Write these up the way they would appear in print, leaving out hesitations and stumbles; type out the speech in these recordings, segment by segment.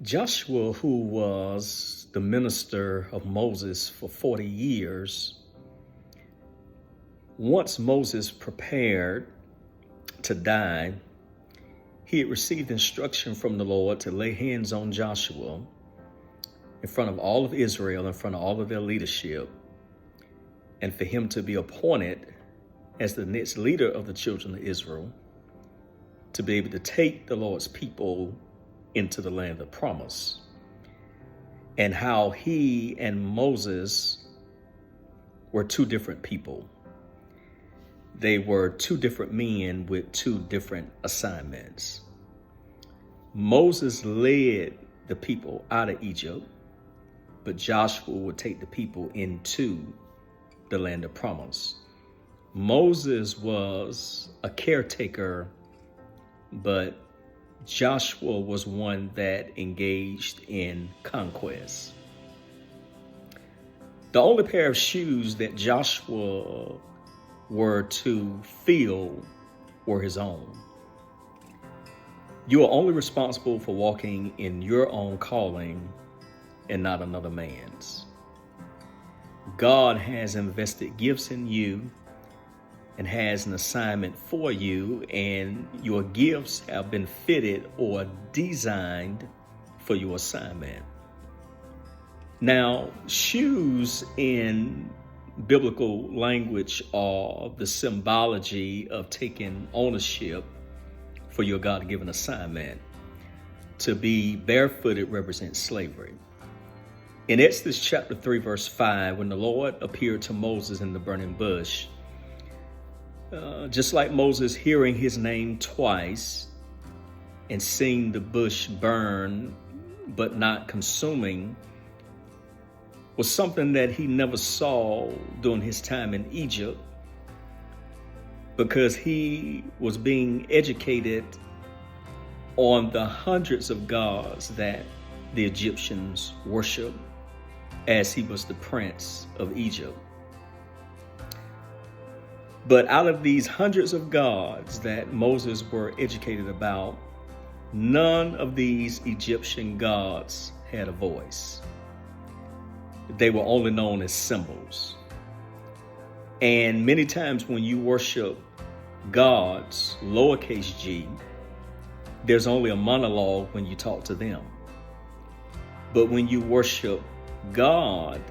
Joshua, who was the minister of Moses for 40 years, once Moses prepared to die, he had received instruction from the Lord to lay hands on Joshua in front of all of Israel, in front of all of their leadership, and for him to be appointed as the next leader of the children of Israel to be able to take the Lord's people into the land of promise. And how he and Moses were two different people. They were two different men with two different assignments. Moses led the people out of Egypt, but Joshua would take the people into the land of promise. Moses was a caretaker, but Joshua was one that engaged in conquest. The only pair of shoes that Joshua were to fill were his own. You are only responsible for walking in your own calling and not another man's. God has invested gifts in you and has an assignment for you, and your gifts have been fitted or designed for your assignment. Now, shoes in biblical language are the symbology of taking ownership for your God-given assignment. To be barefooted represents slavery. In Exodus chapter 3, verse 5, when the Lord appeared to Moses in the burning bush, just like Moses hearing his name twice and seeing the bush burn but not consuming was something that he never saw during his time in Egypt, because he was being educated on the hundreds of gods that the Egyptians worshiped, as he was the prince of Egypt. But out of these hundreds of gods that Moses were educated about, none of these Egyptian gods had a voice. They were only known as symbols. And many times when you worship gods, lowercase g, there's only a monologue when you talk to them. But when you worship God,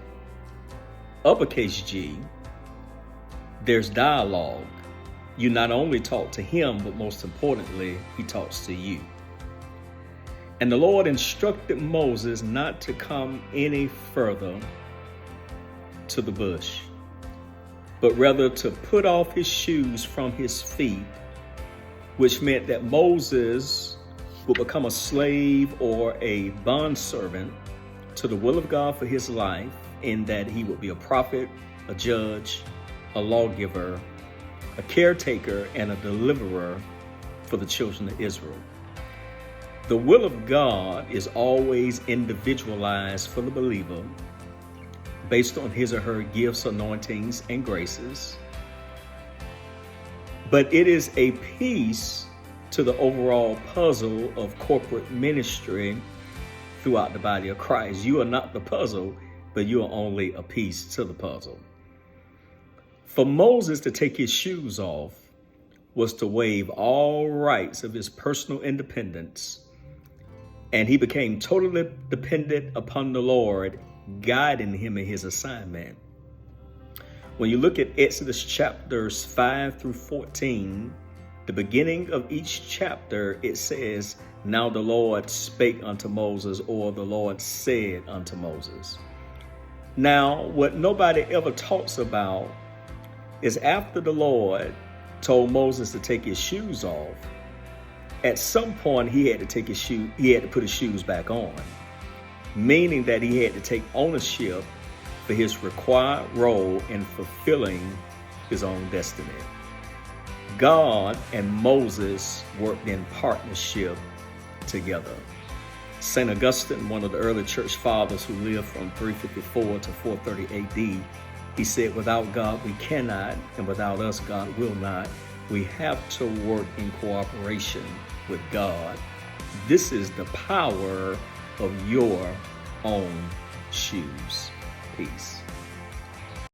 uppercase G, there's dialogue. You not only talk to him, but most importantly, he talks to you. And the Lord instructed Moses not to come any further to the bush, but rather to put off his shoes from his feet, which meant that Moses would become a slave or a bondservant to the will of God for his life, in that he would be a prophet, a judge, a lawgiver, a caretaker, and a deliverer for the children of Israel. The will of God is always individualized for the believer based on his or her gifts, anointings, and graces. But it is a piece to the overall puzzle of corporate ministry throughout the body of Christ. You are not the puzzle, but you are only a piece to the puzzle. For Moses to take his shoes off was to waive all rights of his personal independence, and he became totally dependent upon the Lord, guiding him in his assignment. When you look at Exodus chapters 5 through 14, the beginning of each chapter, it says, "Now the Lord spake unto Moses," or "the Lord said unto Moses." Now, what nobody ever talks about is after the Lord told Moses to take his shoes off, at some point he had to put his shoes back on, meaning that he had to take ownership for his required role in fulfilling his own destiny. God and Moses worked in partnership together. St. Augustine, one of the early church fathers who lived from 354 to 430 AD, he said, "Without God we cannot, and without us God will not. We have to work in cooperation with God. This is the power of your own shoes. Peace.